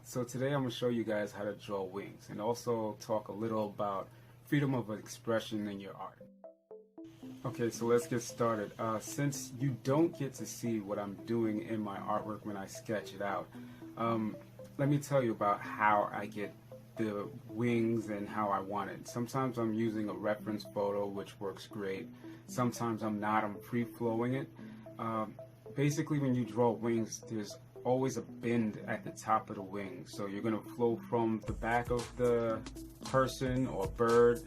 So today I'm going to show you guys how to draw wings and also talk a little about freedom of expression in your art. Okay, so let's get started. Since you don't get to see what I'm doing in my artwork when I sketch it out, let me tell you about how I get the wings and how I want it. Sometimes I'm using a reference photo, which works great. Sometimes I'm not, I'm free-flowing it. Basically, when you draw wings, there's always a bend at the top of the wing. So you're going to flow from the back of the person or bird,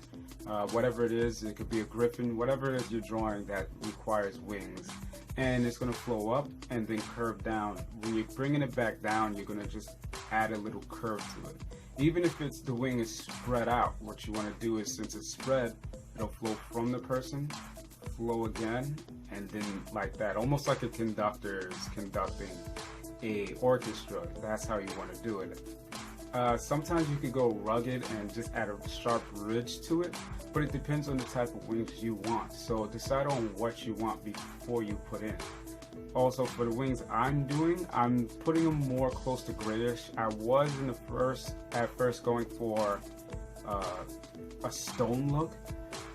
whatever it is. It could be a griffin, whatever it is you're drawing that requires wings. And it's going to flow up and then curve down. When you're bringing it back down, you're going to just add a little curve to it. Even if it's the wing is spread out, what you want to do is, since it's spread, it'll flow from the person, flow again, and then like that, almost like a conductor is conducting a orchestra. That's how you want to do it. Sometimes you can go rugged and just add a sharp ridge to it, but it depends on the type of wings you want. So decide on what you want before you put in. Also, for the wings I'm doing, I'm putting them more close to grayish. I was at first going for a stone look,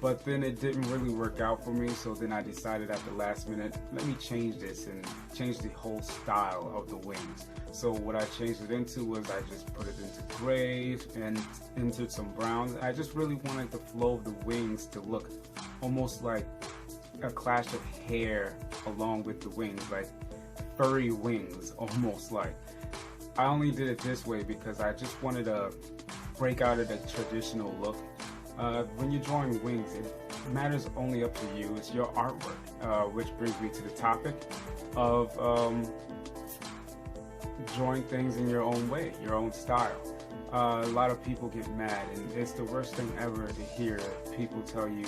but then it didn't really work out for me, so then I decided at the last minute, let me change this and change the whole style of the wings. So what I changed it into was I just put it into grays and into some browns. I just really wanted the flow of the wings to look almost like a clash of hair along with the wings, like furry wings almost like. I only did it this way because I just wanted to break out of the traditional look. When you're drawing wings, it matters only up to you. It's your artwork, which brings me to the topic of drawing things in your own way, your own style. A lot of people get mad, and it's the worst thing ever to hear people tell you,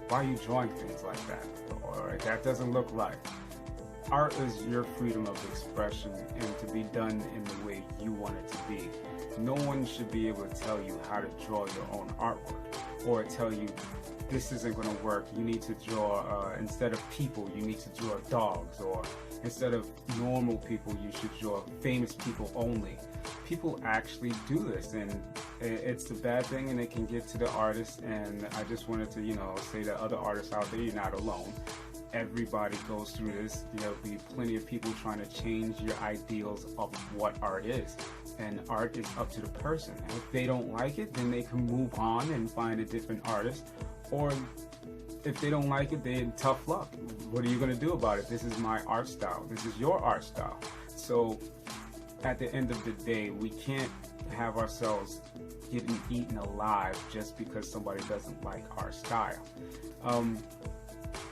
why are you drawing things like that? Or that doesn't look right. Art is your freedom of expression and to be done in the way you want it to be. No one should be able to tell you how to draw your own artwork or tell you this isn't going to work. You need to draw, instead of people, you need to draw dogs, or instead of normal people, you should draw famous people only. People actually do this, and it's the bad thing, and it can get to the artist. And I just wanted to, say to other artists out there, you're not alone. Everybody goes through this. There'll be plenty of people trying to change your ideals of what art is. And art is up to the person. And if they don't like it, then they can move on and find a different artist. Or if they don't like it, then tough luck. What are you going to do about it? This is my art style. This is your art style. So at the end of the day, we can't have ourselves getting eaten alive just because somebody doesn't like our style.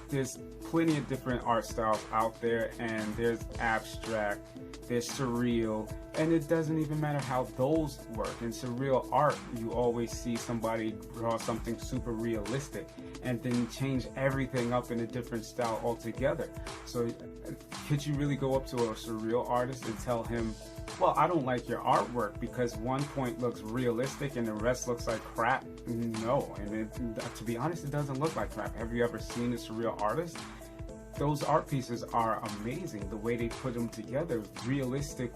There's plenty of different art styles out there, and there's abstract, there's surreal, and it doesn't even matter how those work. In surreal art, you always see somebody draw something super realistic and then change everything up in a different style altogether. So could you really go up to a surreal artist and tell him, well, I don't like your artwork because one point looks realistic and the rest looks like crap? No, and to be honest, it doesn't look like crap. Have you ever seen a surreal artist? Those art pieces are amazing. The way they put them together, realistic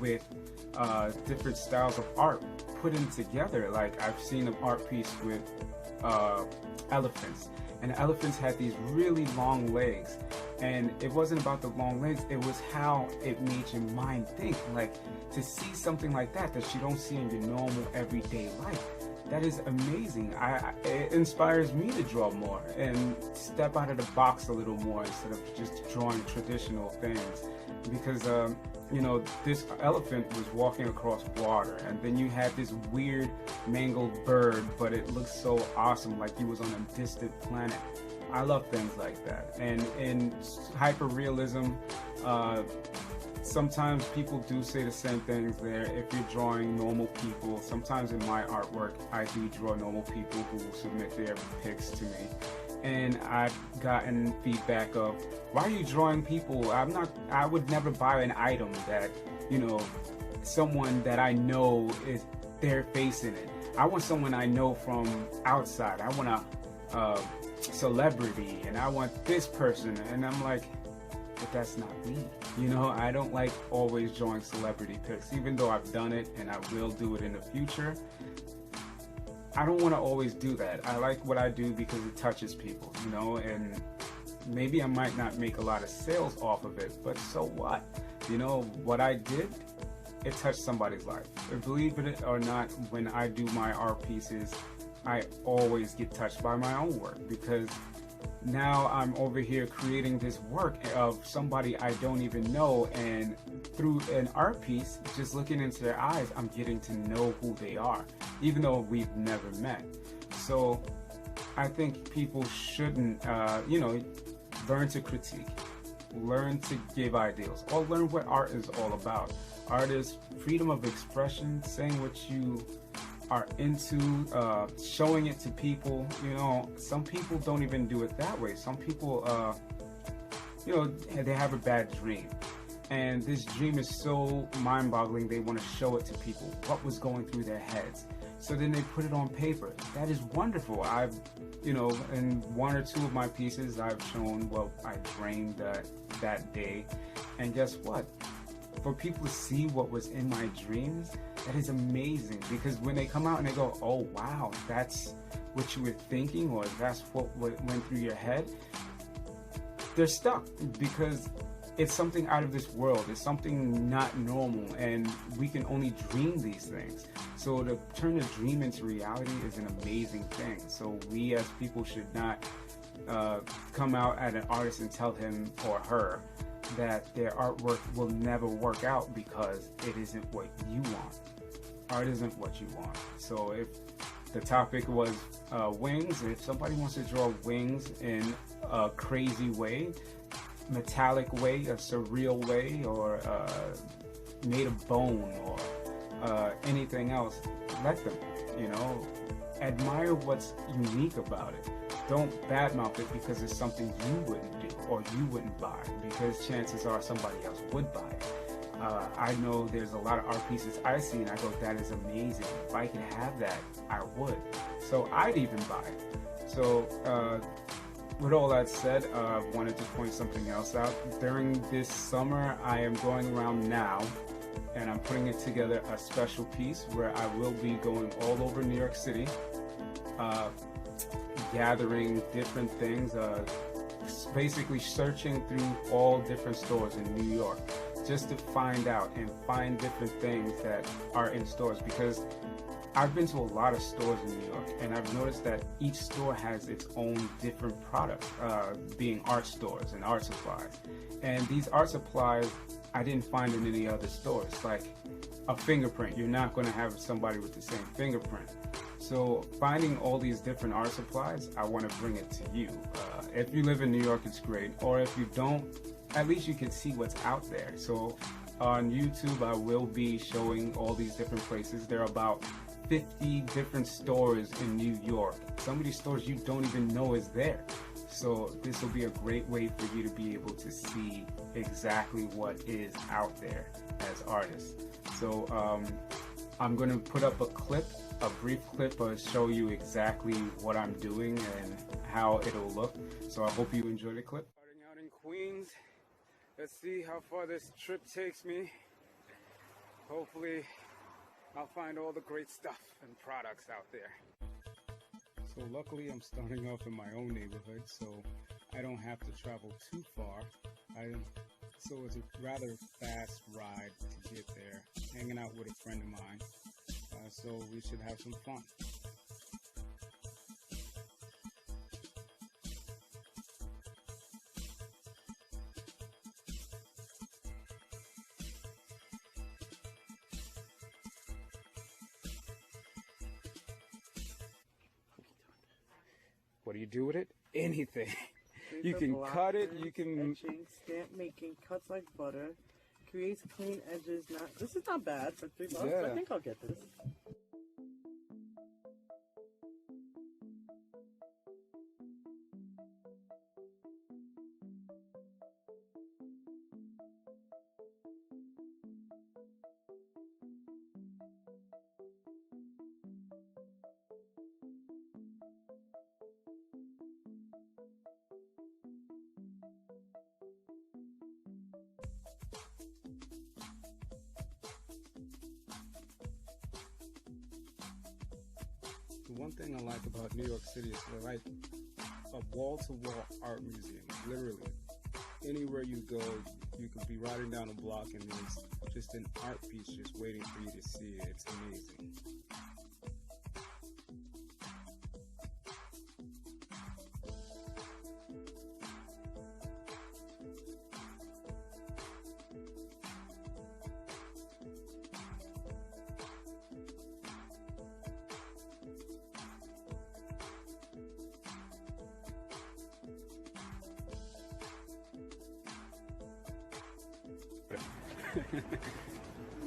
with different styles of art put them together. Like I've seen an art piece with elephants, and the elephants had these really long legs. And it wasn't about the long legs, it was how it made your mind think. Like, to see something like that you don't see in your normal everyday life, that is amazing. It inspires me to draw more and step out of the box a little more instead of just drawing traditional things. Because, this elephant was walking across water, and then you had this weird mangled bird, but it looked so awesome, like he was on a distant planet. I love things like that. And in hyper-realism, sometimes people do say the same things there. If you're drawing normal people, sometimes in my artwork, I do draw normal people who will submit their pics to me. And I've gotten feedback of, why are you drawing people? I would never buy an item that, someone that I know is their face in it. I want someone I know from outside. I want a celebrity, and I want this person. And I'm like, but that's not me. You know, I don't like always drawing celebrity pics, even though I've done it and I will do it in the future. I don't want to always do that. I like what I do because it touches people, you know, and maybe I might not make a lot of sales off of it, but so what? You know, what I did, it touched somebody's life. Believe it or not, when I do my art pieces, I always get touched by my own work, because now I'm over here creating this work of somebody I don't even know, and through an art piece, just looking into their eyes, I'm getting to know who they are, even though we've never met. So I think people shouldn't, learn to critique, learn to give ideals, or learn what art is all about. Art is freedom of expression, saying what you are into, showing it to people. You know, some people don't even do it that way. Some people, they have a bad dream, and this dream is so mind-boggling, they want to show it to people, what was going through their heads. So then they put it on paper. That is wonderful. I've, in one or two of my pieces, I've shown what I dreamed that day. And guess what? For people to see what was in my dreams, that is amazing. Because when they come out and they go, oh wow, that's what you were thinking, or that's what went through your head, they're stuck, because it's something out of this world. It's something not normal, and we can only dream these things. So to turn a dream into reality is an amazing thing. So we as people should not come out at an artist and tell him or her that their artwork will never work out because it isn't what you want. Art isn't what you want. So if the topic was wings, if somebody wants to draw wings in a crazy way, metallic way, a surreal way, or made of bone, or anything else, let them, admire what's unique about it. Don't badmouth it because it's something you wouldn't do or you wouldn't buy, because chances are somebody else would buy it. I know there's a lot of art pieces I see and I go, that is amazing. If I could have that, I would. So I'd even buy it. So with all that said, I wanted to point something else out. During this summer, I am going around now, and I'm putting it together a special piece where I will be going all over New York City, gathering different things, basically searching through all different stores in New York, just to find out and find different things that are in stores, because I've been to a lot of stores in New York, and I've noticed that each store has its own different products, being art stores and art supplies. And these art supplies I didn't find in any other stores. Like a fingerprint, you're not going to have somebody with the same fingerprint. So finding all these different art supplies, I want to bring it to you. If you live in New York, it's great. Or if you don't, at least you can see what's out there. So on YouTube, I will be showing all these different places. There are about 50 different stores in New York. Some of these stores you don't even know is there. So this will be a great way for you to be able to see exactly what is out there as artists. So I'm going to put up a brief clip, show you exactly what I'm doing and how it'll look. So I hope you enjoy the clip. Starting out in Queens, let's see how far this trip takes me. Hopefully I'll find all the great stuff and products out there. So luckily I'm starting off in my own neighborhood, so I don't have to travel too far. So it's a rather fast ride to get there, hanging out with a friend of mine. So we should have some fun. What do you do with it? Anything. You can cut it, you can... Etching, stamp making, cuts like butter, creates clean edges. This is not bad for $3. Yeah. I think I'll get this. one thing I like about New York City is they're like a wall-to-wall art museum. Literally, anywhere you go, you could be riding down a block and there's just an art piece just waiting for you to see it. It's amazing.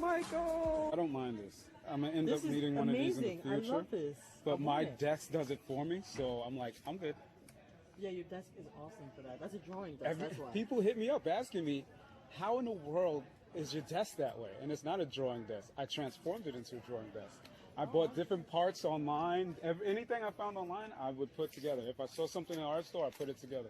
Michael! I don't mind this. I'm gonna end up needing one of these in the future. I love this. But my desk does it for me, so I'm like, I'm good. Yeah, your desk is awesome for that. That's a drawing desk, that's why. People hit me up asking me, how in the world is your desk that way? And it's not a drawing desk. I transformed it into a drawing desk. I bought different parts online. Anything I found online, I would put together. If I saw something in an art store, I put it together.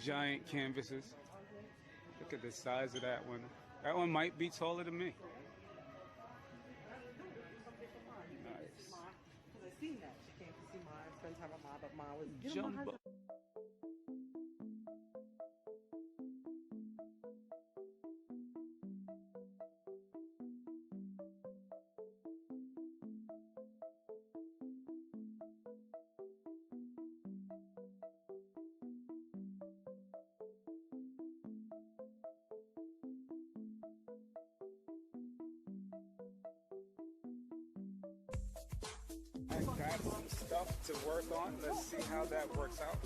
Giant canvases. Look at the size of that one. That one might be taller than me. Nice. Because I seen that. She came to see mine, spend time with mine, but mine was Jumbo. I got some stuff to work on. Let's see how that works out.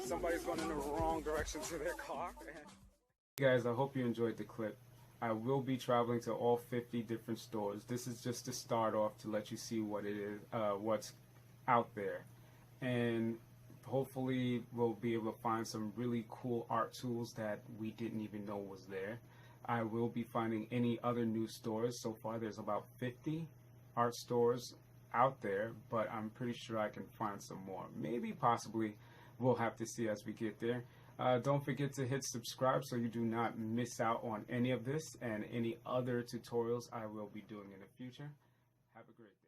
Somebody's going in the wrong direction to their car. Hey guys, I hope you enjoyed the clip. I will be traveling to all 50 different stores. This is just to start off to let you see what it is, what's out there. And hopefully we'll be able to find some really cool art tools that we didn't even know was there. I will be finding any other new stores. So far there's about 50 art stores out there, but I'm pretty sure I can find some more. Maybe, possibly, we'll have to see as we get there. Don't forget to hit subscribe so you do not miss out on any of this and any other tutorials I will be doing in the future. Have a great day.